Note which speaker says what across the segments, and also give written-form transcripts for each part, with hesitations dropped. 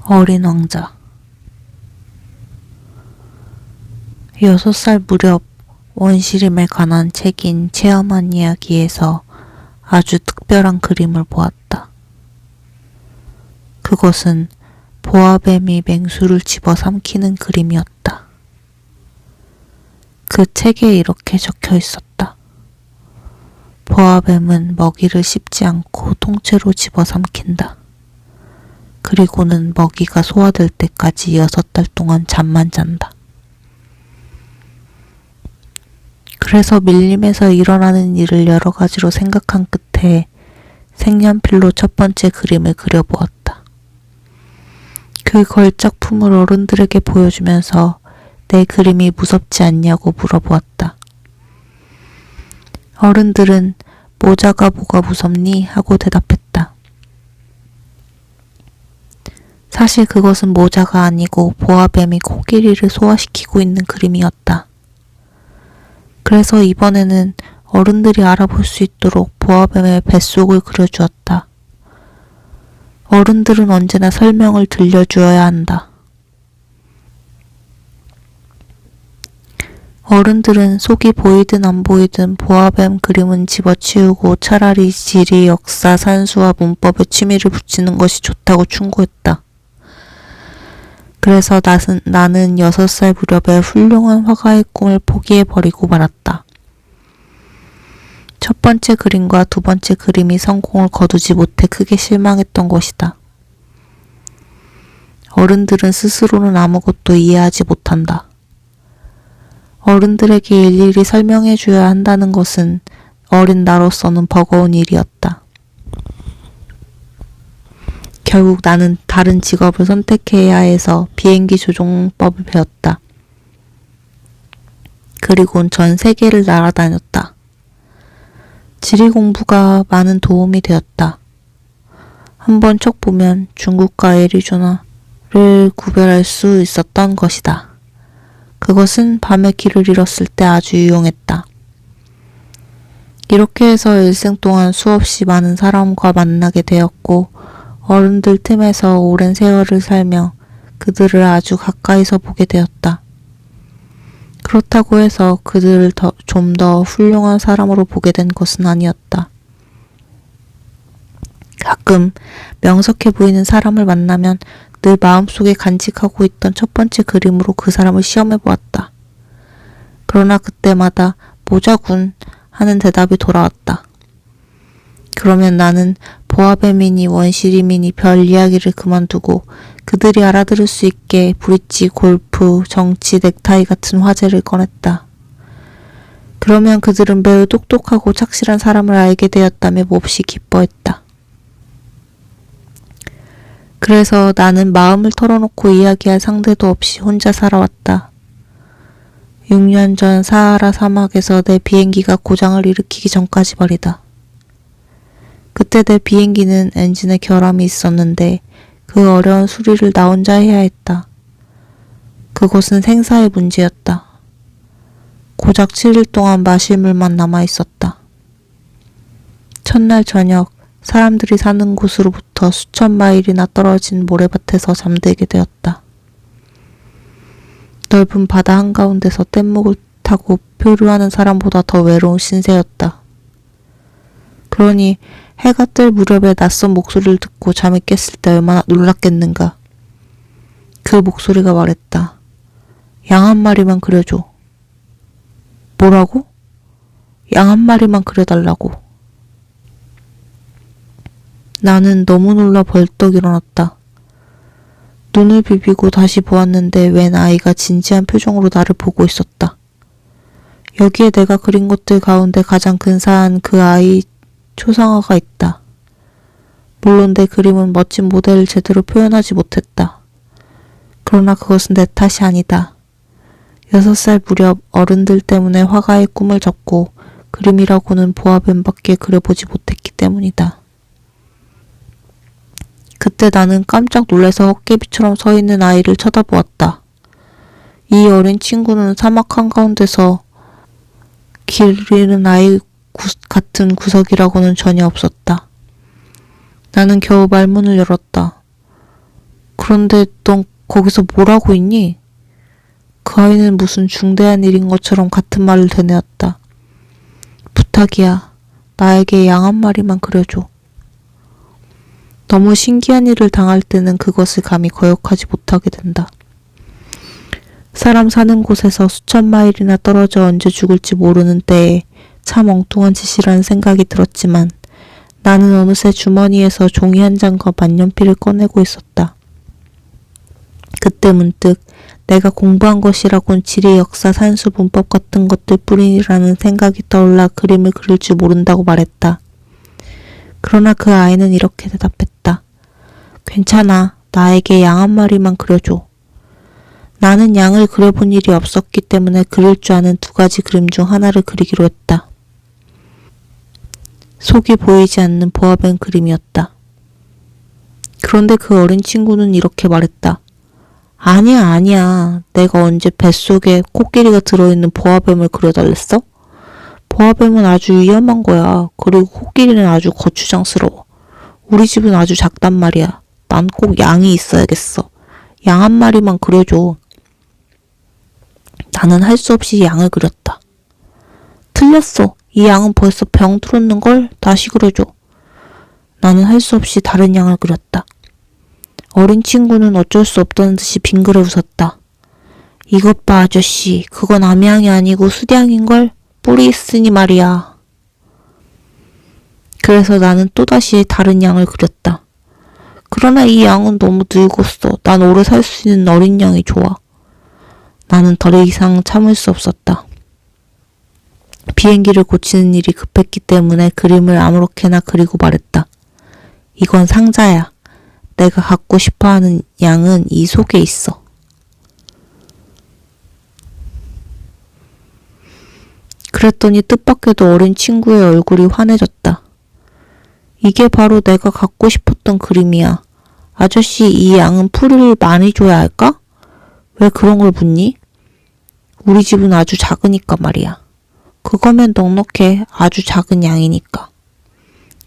Speaker 1: 어린 왕자. 6살 무렵 원시림에 관한 책인 체험한 이야기에서 아주 특별한 그림을 보았다. 그것은 보아뱀이 맹수를 집어삼키는 그림이었다. 그 책에 이렇게 적혀 있었다. 보아뱀은 먹이를 씹지 않고 통째로 집어삼킨다. 그리고는 먹이가 소화될 때까지 6달 동안 잠만 잔다. 그래서 밀림에서 일어나는 일을 여러 가지로 생각한 끝에 색연필로 첫 번째 그림을 그려보았다. 그 걸작품을 어른들에게 보여주면서 내 그림이 무섭지 않냐고 물어보았다. 어른들은 모자가 뭐가 무섭니? 하고 대답했다. 사실 그것은 모자가 아니고 보아뱀이 코끼리를 소화시키고 있는 그림이었다. 그래서 이번에는 어른들이 알아볼 수 있도록 보아뱀의 뱃속을 그려주었다. 어른들은 언제나 설명을 들려주어야 한다. 어른들은 속이 보이든 안 보이든 보아뱀 그림은 집어치우고 차라리 지리, 역사, 산수와 문법에 취미를 붙이는 것이 좋다고 충고했다. 그래서 나는 6살 무렵에 훌륭한 화가의 꿈을 포기해버리고 말았다. 첫 번째 그림과 두 번째 그림이 성공을 거두지 못해 크게 실망했던 것이다. 어른들은 스스로는 아무것도 이해하지 못한다. 어른들에게 일일이 설명해줘야 한다는 것은 어린 나로서는 버거운 일이었다. 결국 나는 다른 직업을 선택해야 해서 비행기 조종법을 배웠다. 그리고는 전 세계를 날아다녔다. 지리 공부가 많은 도움이 되었다. 한번 척 보면 중국과 애리조나를 구별할 수 있었던 것이다. 그것은 밤에 길을 잃었을 때 아주 유용했다. 이렇게 해서 일생 동안 수없이 많은 사람과 만나게 되었고 어른들 틈에서 오랜 세월을 살며 그들을 아주 가까이서 보게 되었다. 그렇다고 해서 그들을 좀 더 훌륭한 사람으로 보게 된 것은 아니었다. 가끔 명석해 보이는 사람을 만나면 늘 마음속에 간직하고 있던 첫 번째 그림으로 그 사람을 시험해 보았다. 그러나 그때마다 모자군 하는 대답이 돌아왔다. 그러면 나는 보아뱀이니 원시림이니 별 이야기를 그만두고 그들이 알아들을 수 있게 브릿지, 골프, 정치, 넥타이 같은 화제를 꺼냈다. 그러면 그들은 매우 똑똑하고 착실한 사람을 알게 되었다며 몹시 기뻐했다. 그래서 나는 마음을 털어놓고 이야기할 상대도 없이 혼자 살아왔다. 6년 전 사하라 사막에서 내 비행기가 고장을 일으키기 전까지 말이다. 그때 내 비행기는 엔진에 결함이 있었는데 그 어려운 수리를 나 혼자 해야 했다. 그것은 생사의 문제였다. 고작 7일 동안 마실 물만 남아있었다. 첫날 저녁 사람들이 사는 곳으로부터 수천 마일이나 떨어진 모래밭에서 잠들게 되었다. 넓은 바다 한가운데서 뗏목을 타고 표류하는 사람보다 더 외로운 신세였다. 그러니 해가 뜰 무렵에 낯선 목소리를 듣고 잠이 깼을 때 얼마나 놀랐겠는가. 그 목소리가 말했다. 양 한 마리만 그려줘. 뭐라고? 양 한 마리만 그려달라고. 나는 너무 놀라 벌떡 일어났다. 눈을 비비고 다시 보았는데 웬 아이가 진지한 표정으로 나를 보고 있었다. 여기에 내가 그린 것들 가운데 가장 근사한 그 아이 초상화가 있다. 물론 내 그림은 멋진 모델을 제대로 표현하지 못했다. 그러나 그것은 내 탓이 아니다. 6살 무렵 어른들 때문에 화가의 꿈을 접고 그림이라고는 보아뱀밖에 그려보지 못했기 때문이다. 그때 나는 깜짝 놀라서 헛개비처럼 서 있는 아이를 쳐다보았다. 이 어린 친구는 사막 한가운데서 길 잃은 아이 같은 구석이라고는 전혀 없었다. 나는 겨우 말문을 열었다. 그런데 넌 거기서 뭘 하고 있니? 그 아이는 무슨 중대한 일인 것처럼 같은 말을 되뇌었다. 부탁이야. 나에게 양 한 마리만 그려줘. 너무 신기한 일을 당할 때는 그것을 감히 거역하지 못하게 된다. 사람 사는 곳에서 수천 마일이나 떨어져 언제 죽을지 모르는 때에 참 엉뚱한 짓이라는 생각이 들었지만 나는 어느새 주머니에서 종이 한 장과 만년필을 꺼내고 있었다. 그때 문득 내가 공부한 것이라곤 지리, 역사, 산수, 문법 같은 것들 뿐이라는 생각이 떠올라 그림을 그릴 줄 모른다고 말했다. 그러나 그 아이는 이렇게 대답했다. 괜찮아. 나에게 양 한 마리만 그려줘. 나는 양을 그려본 일이 없었기 때문에 그릴 줄 아는 두 가지 그림 중 하나를 그리기로 했다. 속이 보이지 않는 보아뱀 그림이었다. 그런데 그 어린 친구는 이렇게 말했다. 아니야. 내가 언제 뱃속에 코끼리가 들어있는 보아뱀을 그려달랬어? 보아뱀은 아주 위험한 거야. 그리고 코끼리는 아주 거추장스러워. 우리 집은 아주 작단 말이야. 난 꼭 양이 있어야겠어. 양 한 마리만 그려줘. 나는 할 수 없이 양을 그렸다. 틀렸어. 이 양은 벌써 병 들었는걸? 다시 그려줘. 나는 할 수 없이 다른 양을 그렸다. 어린 친구는 어쩔 수 없다는 듯이 빙그레 웃었다. 이것 봐 아저씨. 그건 암양이 아니고 수량인걸? 뿔이 있으니 말이야. 그래서 나는 또다시 다른 양을 그렸다. 그러나 이 양은 너무 늙었어. 난 오래 살 수 있는 어린 양이 좋아. 나는 더 이상 참을 수 없었다. 비행기를 고치는 일이 급했기 때문에 그림을 아무렇게나 그리고 말했다. 이건 상자야. 내가 갖고 싶어하는 양은 이 속에 있어. 그랬더니 뜻밖에도 어린 친구의 얼굴이 환해졌다. 이게 바로 내가 갖고 싶었던 그림이야. 아저씨, 이 양은 풀을 많이 줘야 할까? 왜 그런 걸 묻니? 우리 집은 아주 작으니까 말이야. 그거면 넉넉해. 아주 작은 양이니까.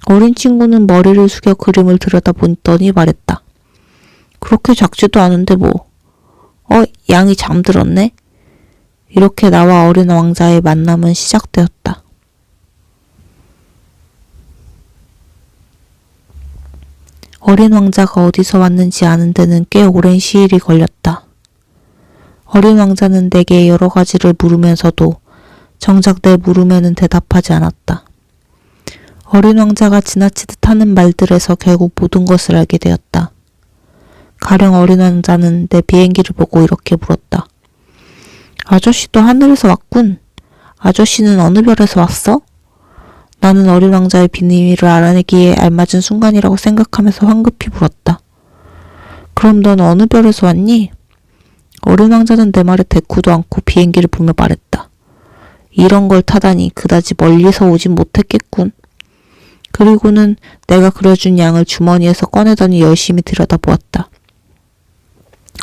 Speaker 1: 어린 친구는 머리를 숙여 그림을 들여다보더니 말했다. 그렇게 작지도 않은데 뭐. 양이 잠들었네? 이렇게 나와 어린 왕자의 만남은 시작되었다. 어린 왕자가 어디서 왔는지 아는 데는 꽤 오랜 시일이 걸렸다. 어린 왕자는 내게 여러 가지를 물으면서도 정작 내 물음에는 대답하지 않았다. 어린 왕자가 지나치듯 하는 말들에서 결국 모든 것을 알게 되었다. 가령 어린 왕자는 내 비행기를 보고 이렇게 물었다. 아저씨도 하늘에서 왔군. 아저씨는 어느 별에서 왔어? 나는 어린 왕자의 비밀을 알아내기에 알맞은 순간이라고 생각하면서 황급히 물었다. 그럼 넌 어느 별에서 왔니? 어린 왕자는 내 말에 대꾸도 않고 비행기를 보며 말했다. 이런 걸 타다니 그다지 멀리서 오진 못했겠군. 그리고는 내가 그려준 양을 주머니에서 꺼내더니 열심히 들여다보았다.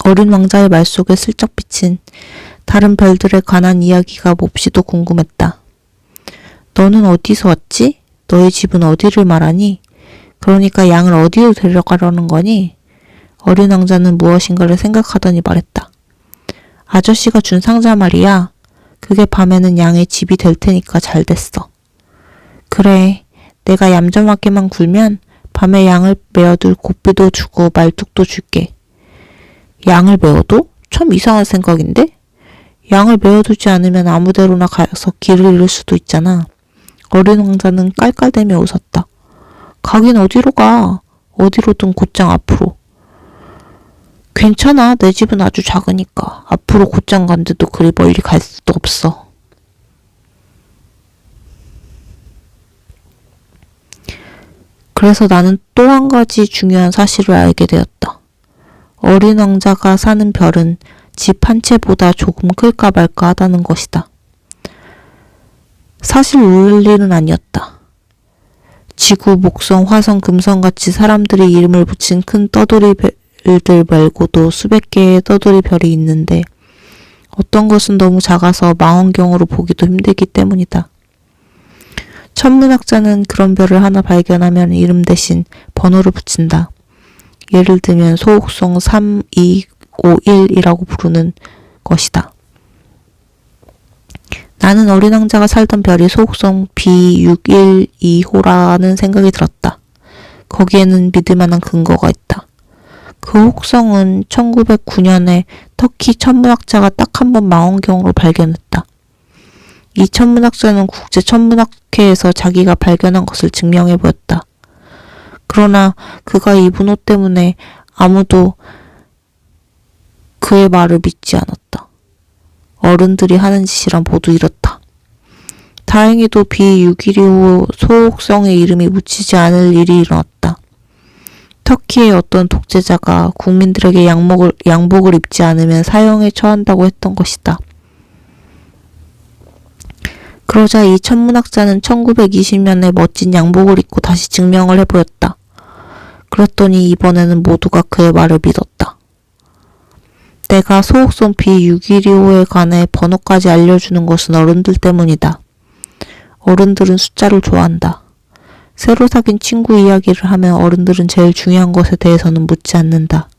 Speaker 1: 어린 왕자의 말 속에 슬쩍 비친 다른 별들에 관한 이야기가 몹시도 궁금했다. 너는 어디서 왔지? 너희 집은 어디를 말하니? 그러니까 양을 어디로 데려가려는 거니? 어린 왕자는 무엇인가를 생각하더니 말했다. 아저씨가 준 상자 말이야. 그게 밤에는 양의 집이 될 테니까 잘 됐어. 그래, 내가 얌전하게만 굴면 밤에 양을 메어둘 고삐도 주고 말뚝도 줄게. 양을 메어둬? 참 이상한 생각인데? 양을 메어두지 않으면 아무데로나 가서 길을 잃을 수도 있잖아. 어린 왕자는 깔깔대며 웃었다. 가긴 어디로 가? 어디로든 곧장 앞으로. 괜찮아. 내 집은 아주 작으니까. 앞으로 곧장 간데도 그리 멀리 갈 수도 없어. 그래서 나는 또 한 가지 중요한 사실을 알게 되었다. 어린 왕자가 사는 별은 집 한 채보다 조금 클까 말까 하다는 것이다. 사실 놀랄 일은 아니었다. 지구, 목성, 화성, 금성같이 사람들이 이름을 붙인 큰 떠돌이 별들 말고도 수백 개의 떠돌이 별이 있는데 어떤 것은 너무 작아서 망원경으로 보기도 힘들기 때문이다. 천문학자는 그런 별을 하나 발견하면 이름 대신 번호를 붙인다. 예를 들면 소옥성 3251이라고 부르는 것이다. 나는 어린 왕자가 살던 별이 소옥성 B612호라는 생각이 들었다. 거기에는 믿을 만한 근거가 있다. 그 혹성은 1909년에 터키 천문학자가 딱 한 번 망원경으로 발견했다. 이 천문학자는 국제천문학회에서 자기가 발견한 것을 증명해 보였다. 그러나 그가 입은 옷 때문에 아무도 그의 말을 믿지 않았다. 어른들이 하는 짓이란 모두 이렇다. 다행히도 B612호 소옥성의 이름이 묻히지 않을 일이 일어났다. 터키의 어떤 독재자가 국민들에게 양복을 입지 않으면 사형에 처한다고 했던 것이다. 그러자 이 천문학자는 1920년에 멋진 양복을 입고 다시 증명을 해보였다. 그랬더니 이번에는 모두가 그의 말을 믿었다. 내가 소옥성 B612호에 관해 번호까지 알려주는 것은 어른들 때문이다. 어른들은 숫자를 좋아한다. 새로 사귄 친구 이야기를 하면 어른들은 제일 중요한 것에 대해서는 묻지 않는다.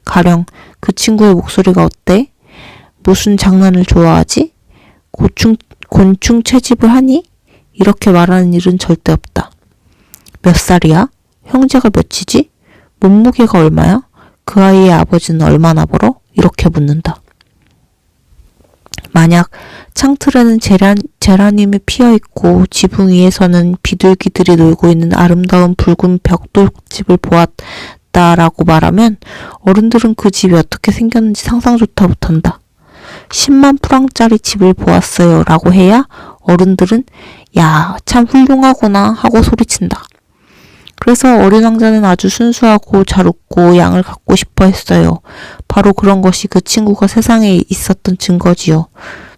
Speaker 1: 가령 그 친구의 목소리가 어때? 무슨 장난을 좋아하지? 곤충 채집을 하니? 이렇게 말하는 일은 절대 없다. 몇 살이야? 형제가 몇이지? 몸무게가 얼마야? 그 아이의 아버지는 얼마나 벌어? 이렇게 묻는다. 만약 창틀에는 제라늄이 피어있고 지붕 위에서는 비둘기들이 놀고 있는 아름다운 붉은 벽돌집을 보았다라고 말하면 어른들은 그 집이 어떻게 생겼는지 상상조차 못한다. 10만 프랑짜리 집을 보았어요 라고 해야 어른들은 야, 참 훌륭하구나 하고 소리친다. 그래서 어린 왕자는 아주 순수하고 잘 웃고 양을 갖고 싶어 했어요. 바로 그런 것이 그 친구가 세상에 있었던 증거지요.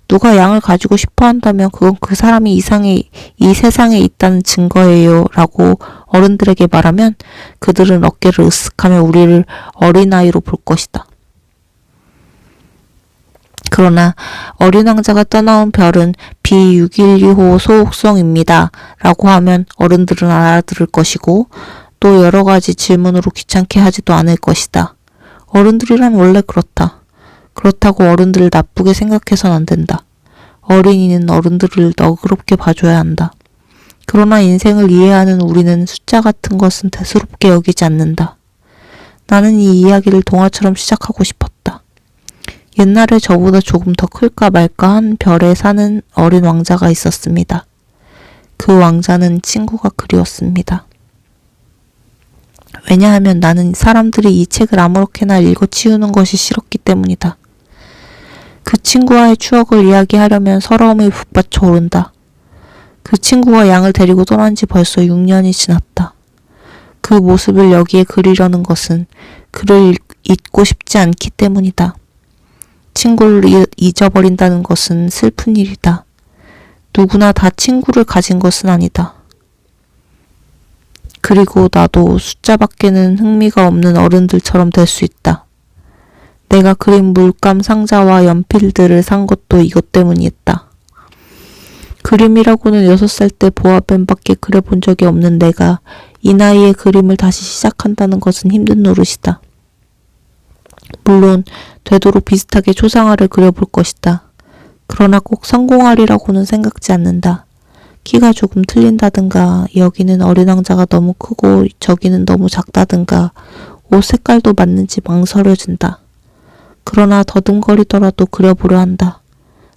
Speaker 1: 누가 양을 가지고 싶어 한다면 그건 그 사람이 이 세상에 있다는 증거예요 라고 어른들에게 말하면 그들은 어깨를 으쓱하며 우리를 어린아이로 볼 것이다. 그러나 어린 왕자가 떠나온 별은 B612호 소옥성입니다 라고 하면 어른들은 알아들을 것이고 또 여러 가지 질문으로 귀찮게 하지도 않을 것이다. 어른들이란 원래 그렇다. 그렇다고 어른들을 나쁘게 생각해선 안 된다. 어린이는 어른들을 너그럽게 봐줘야 한다. 그러나 인생을 이해하는 우리는 숫자 같은 것은 대수롭게 여기지 않는다. 나는 이 이야기를 동화처럼 시작하고 싶었다. 옛날에 저보다 조금 더 클까 말까 한 별에 사는 어린 왕자가 있었습니다. 그 왕자는 친구가 그리웠습니다. 왜냐하면 나는 사람들이 이 책을 아무렇게나 읽어치우는 것이 싫었기 때문이다. 그 친구와의 추억을 이야기하려면 서러움이 북받쳐 오른다. 그 친구가 양을 데리고 떠난 지 벌써 6년이 지났다. 그 모습을 여기에 그리려는 것은 그를 잊고 싶지 않기 때문이다. 친구를 잊어버린다는 것은 슬픈 일이다. 누구나 다 친구를 가진 것은 아니다. 그리고 나도 숫자밖에는 흥미가 없는 어른들처럼 될 수 있다. 내가 그린 물감 상자와 연필들을 산 것도 이것 때문이었다. 그림이라고는 6살 때 보아뱀밖에 그려본 적이 없는 내가 이 나이에 그림을 다시 시작한다는 것은 힘든 노릇이다. 물론 되도록 비슷하게 초상화를 그려볼 것이다. 그러나 꼭 성공하리라고는 생각지 않는다. 키가 조금 틀린다든가 여기는 어린 왕자가 너무 크고 저기는 너무 작다든가 옷 색깔도 맞는지 망설여진다. 그러나 더듬거리더라도 그려보려 한다.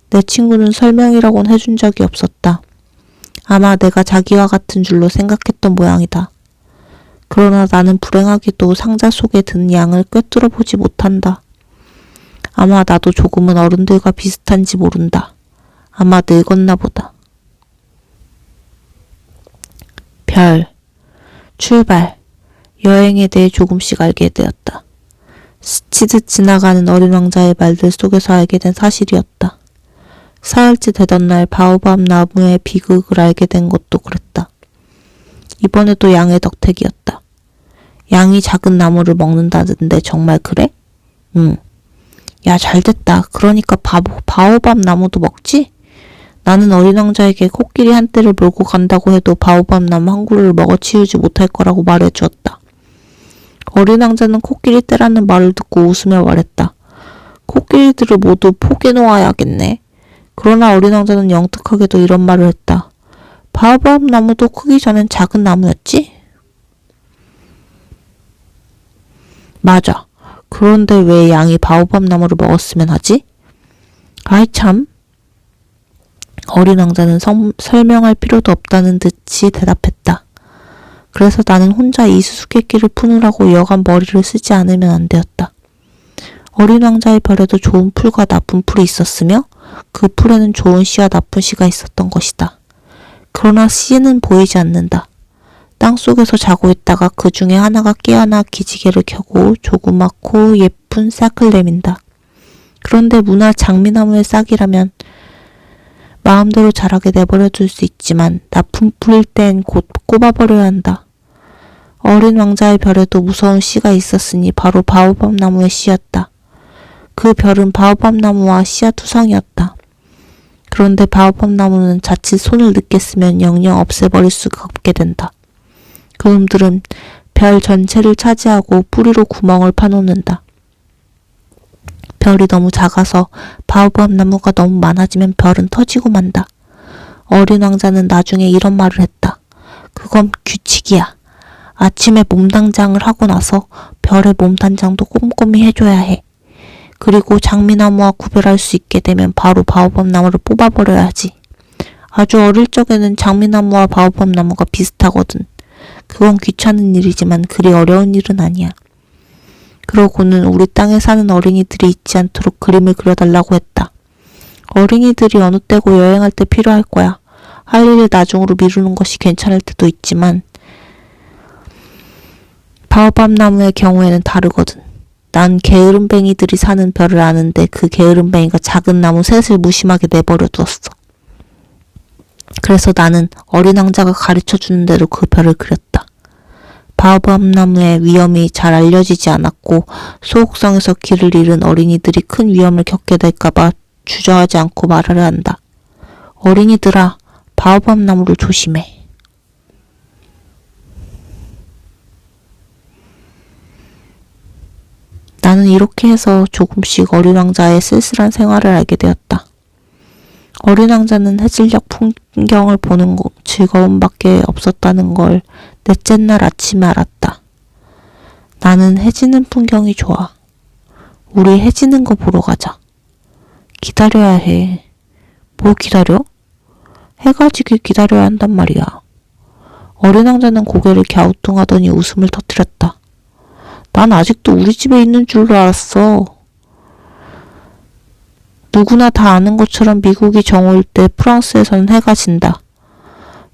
Speaker 1: 내 친구는 설명이라고는 해준 적이 없었다. 아마 내가 자기와 같은 줄로 생각했던 모양이다. 그러나 나는 불행하게도 상자 속에 든 양을 꿰뚫어 보지 못한다. 아마 나도 조금은 어른들과 비슷한지 모른다. 아마 늙었나 보다. 별, 출발, 여행에 대해 조금씩 알게 되었다. 스치듯 지나가는 어린 왕자의 말들 속에서 알게 된 사실이었다. 사흘째 되던 날 바오밥 나무의 비극을 알게 된 것도 그랬다. 이번에도 양의 덕택이었다. 양이 작은 나무를 먹는다던데 정말 그래? 응. 야, 잘됐다. 그러니까 바오밥 나무도 먹지? 나는 어린 왕자에게 코끼리 한 떼를 몰고 간다고 해도 바오밥 나무 한 그루를 먹어치우지 못할 거라고 말해주었다. 어린 왕자는 코끼리 떼라는 말을 듣고 웃으며 말했다. 코끼리들을 모두 포개놓아야겠네. 그러나 어린 왕자는 영특하게도 이런 말을 했다. 바오바브 나무도 크기 전엔 작은 나무였지? 맞아. 그런데 왜 양이 바오바브 나무를 먹었으면 하지? 아이 참. 어린 왕자는 설명할 필요도 없다는 듯이 대답했다. 그래서 나는 혼자 이 수수께끼를 푸느라고 여간 머리를 쓰지 않으면 안 되었다. 어린 왕자의 별에도 좋은 풀과 나쁜 풀이 있었으며 그 풀에는 좋은 씨와 나쁜 씨가 있었던 것이다. 그러나 씨는 보이지 않는다. 땅속에서 자고 있다가 그 중에 하나가 깨어나 기지개를 켜고 조그맣고 예쁜 싹을 내민다. 그런데 무나 장미나무의 싹이라면 마음대로 자라게 내버려둘 수 있지만 나쁜 풀일 땐 곧 꼽아버려야 한다. 어린 왕자의 별에도 무서운 씨가 있었으니 바로 바오밥 나무의 씨였다. 그 별은 바오밥 나무와 씨앗 투성이었다. 그런데 바오밥 나무는 자칫 손을 늦게 쓰면 영영 없애버릴 수가 없게 된다. 그놈들은 별 전체를 차지하고 뿌리로 구멍을 파놓는다. 별이 너무 작아서 바오밥 나무가 너무 많아지면 별은 터지고 만다. 어린 왕자는 나중에 이런 말을 했다. 그건 규칙이야. 아침에 몸단장을 하고 나서 별의 몸단장도 꼼꼼히 해줘야 해. 그리고 장미나무와 구별할 수 있게 되면 바로 바오밥 나무를 뽑아버려야지. 아주 어릴 적에는 장미나무와 바오밥 나무가 비슷하거든. 그건 귀찮은 일이지만 그리 어려운 일은 아니야. 그러고는 우리 땅에 사는 어린이들이 잊지 않도록 그림을 그려달라고 했다. 어린이들이 어느 때고 여행할 때 필요할 거야. 할 일을 나중으로 미루는 것이 괜찮을 때도 있지만 바오밥 나무의 경우에는 다르거든. 난 게으름뱅이들이 사는 별을 아는데 그 게으름뱅이가 작은 나무 셋을 무심하게 내버려 두었어. 그래서 나는 어린 왕자가 가르쳐주는 대로 그 별을 그렸다. 바오밥 나무의 위험이 잘 알려지지 않았고 소옥성에서 길을 잃은 어린이들이 큰 위험을 겪게 될까봐 주저하지 않고 말하려 한다. 어린이들아, 바오밥 나무를 조심해. 나는 이렇게 해서 조금씩 어린 왕자의 쓸쓸한 생활을 알게 되었다. 어린 왕자는 해질녘 풍경을 보는 즐거움밖에 없었다는 걸 넷째 날 아침에 알았다. 나는 해지는 풍경이 좋아. 우리 해지는 거 보러 가자. 기다려야 해. 뭐 기다려? 해가 지길 기다려야 한단 말이야. 어린 왕자는 고개를 갸우뚱하더니 웃음을 터뜨렸다. 난 아직도 우리 집에 있는 줄로 알았어. 누구나 다 아는 것처럼 미국이 정오일 때 프랑스에서는 해가 진다.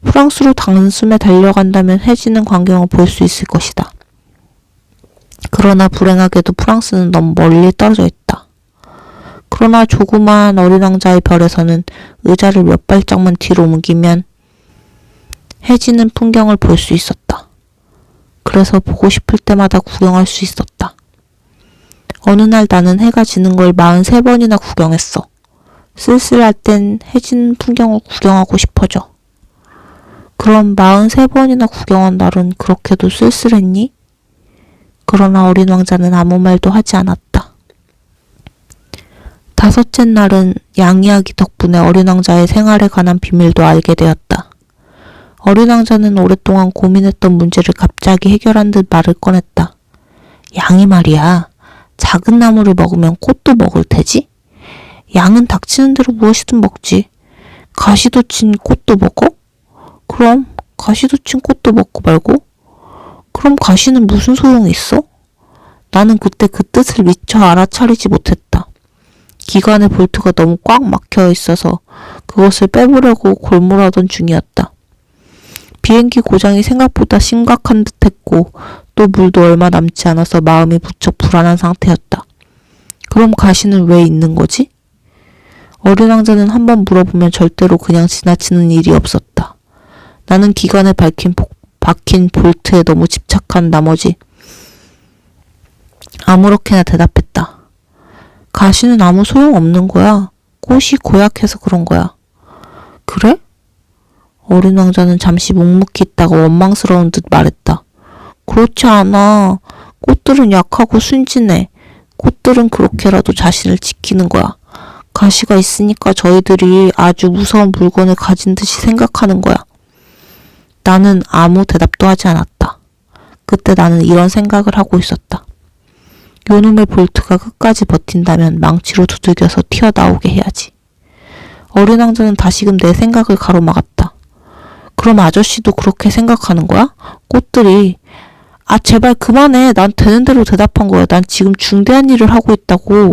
Speaker 1: 프랑스로 단숨에 달려간다면 해지는 광경을 볼 수 있을 것이다. 그러나 불행하게도 프랑스는 너무 멀리 떨어져 있다. 그러나 조그마한 어린 왕자의 별에서는 의자를 몇 발짝만 뒤로 옮기면 해지는 풍경을 볼 수 있었다. 그래서 보고 싶을 때마다 구경할 수 있었다. 어느 날 나는 해가 지는 걸 43번이나 구경했어. 쓸쓸할 땐 해지는 풍경을 구경하고 싶어져. 그럼 43번이나 구경한 날은 그렇게도 쓸쓸했니? 그러나 어린 왕자는 아무 말도 하지 않았다. 5째 날은 양 이야기 덕분에 어린 왕자의 생활에 관한 비밀도 알게 되었다. 어린 왕자는 오랫동안 고민했던 문제를 갑자기 해결한 듯 말을 꺼냈다. 양이 말이야. 작은 나무를 먹으면 꽃도 먹을 테지? 양은 닥치는 대로 무엇이든 먹지. 가시도 친 꽃도 먹어? 그럼 가시도 친 꽃도 먹고 말고? 그럼 가시는 무슨 소용이 있어? 나는 그때 그 뜻을 미처 알아차리지 못했다. 기관의 볼트가 너무 꽉 막혀 있어서 그것을 빼보려고 골몰하던 중이었다. 비행기 고장이 생각보다 심각한 듯했고 또 물도 얼마 남지 않아서 마음이 무척 불안한 상태였다. 그럼 가시는 왜 있는 거지? 어린 왕자는 한번 물어보면 절대로 그냥 지나치는 일이 없었다. 나는 기관에 박힌 볼트에 너무 집착한 나머지 아무렇게나 대답했다. 가시는 아무 소용 없는 거야. 꽃이 고약해서 그런 거야. 그래? 어린 왕자는 잠시 묵묵히 있다가 원망스러운 듯 말했다. 그렇지 않아. 꽃들은 약하고 순진해. 꽃들은 그렇게라도 자신을 지키는 거야. 가시가 있으니까 저희들이 아주 무서운 물건을 가진 듯이 생각하는 거야. 나는 아무 대답도 하지 않았다. 그때 나는 이런 생각을 하고 있었다. 요놈의 볼트가 끝까지 버틴다면 망치로 두들겨서 튀어나오게 해야지. 어린 왕자는 다시금 내 생각을 가로막았다. 그럼 아저씨도 그렇게 생각하는 거야? 꽃들이 제발 그만해. 난 되는 대로 대답한 거야. 난 지금 중대한 일을 하고 있다고.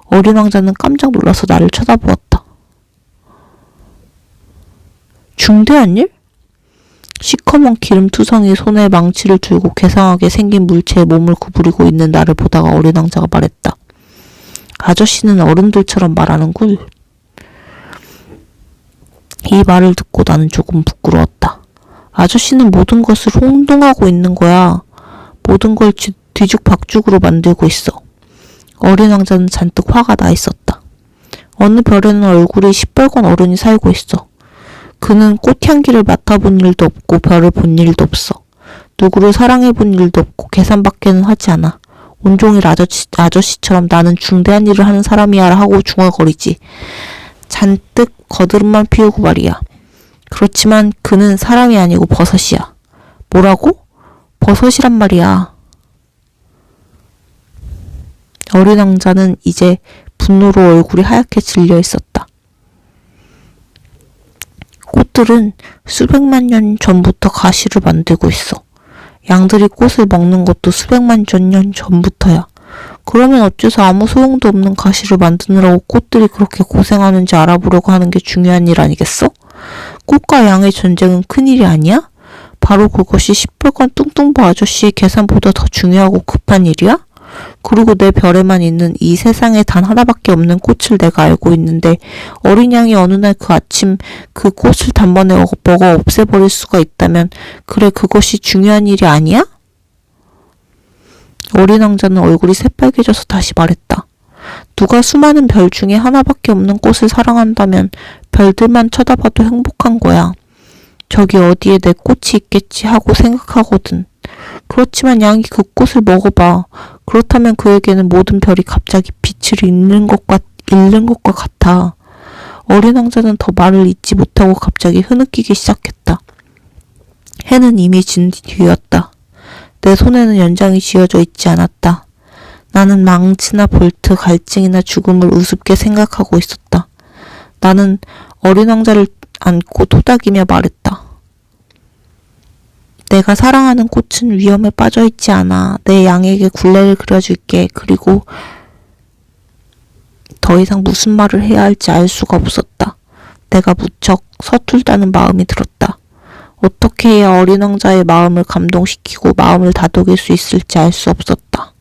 Speaker 1: 어린 왕자는 깜짝 놀라서 나를 쳐다보았다. 중대한 일? 시커먼 기름투성이 손에 망치를 들고 괴상하게 생긴 물체에 몸을 구부리고 있는 나를 보다가 어린 왕자가 말했다. 아저씨는 어른들처럼 말하는군. 이 말을 듣고 나는 조금 부끄러웠다. 아저씨는 모든 것을 혼동하고 있는 거야. 모든 걸 뒤죽박죽으로 만들고 있어. 어린 왕자는 잔뜩 화가 나 있었다. 어느 별에는 얼굴이 시뻘건 어른이 살고 있어. 그는 꽃향기를 맡아본 일도 없고 별을 본 일도 없어. 누구를 사랑해본 일도 없고 계산밖에는 하지 않아. 온종일 아저씨처럼 나는 중대한 일을 하는 사람이야 하고 중얼거리지. 잔뜩 거드름만 피우고 말이야. 그렇지만 그는 사람이 아니고 버섯이야. 뭐라고? 버섯이란 말이야. 어린 왕자는 이제 분노로 얼굴이 하얗게 질려 있었다. 꽃들은 수백만 년 전부터 가시를 만들고 있어. 양들이 꽃을 먹는 것도 수백만 년 전부터야. 그러면 어째서 아무 소용도 없는 가시를 만드느라고 꽃들이 그렇게 고생하는지 알아보려고 하는 게 중요한 일 아니겠어? 꽃과 양의 전쟁은 큰일이 아니야? 바로 그것이 시뻘건 뚱뚱보 아저씨의 계산보다 더 중요하고 급한 일이야? 그리고 내 별에만 있는 이 세상에 단 하나밖에 없는 꽃을 내가 알고 있는데 어린 양이 어느 날 그 아침 그 꽃을 단번에 먹어 없애버릴 수가 있다면 그래 그것이 중요한 일이 아니야? 어린 왕자는 얼굴이 새빨개져서 다시 말했다. 누가 수많은 별 중에 하나밖에 없는 꽃을 사랑한다면 별들만 쳐다봐도 행복한 거야. 저기 어디에 내 꽃이 있겠지 하고 생각하거든. 그렇지만 양이 그 꽃을 먹어봐. 그렇다면 그에게는 모든 별이 갑자기 빛을 잃는 것과 같아. 어린 왕자는 더 말을 잇지 못하고 갑자기 흐느끼기 시작했다. 해는 이미 진 뒤였다. 내 손에는 연장이 쥐어져 있지 않았다. 나는 망치나 볼트, 갈증이나 죽음을 우습게 생각하고 있었다. 나는 어린 왕자를 안고 토닥이며 말했다. 내가 사랑하는 꽃은 위험에 빠져있지 않아. 내 양에게 굴레를 그려줄게. 그리고 더 이상 무슨 말을 해야 할지 알 수가 없었다. 내가 무척 서툴다는 마음이 들었다. 어떻게 해야 어린 왕자의 마음을 감동시키고 마음을 다독일 수 있을지 알 수 없었다.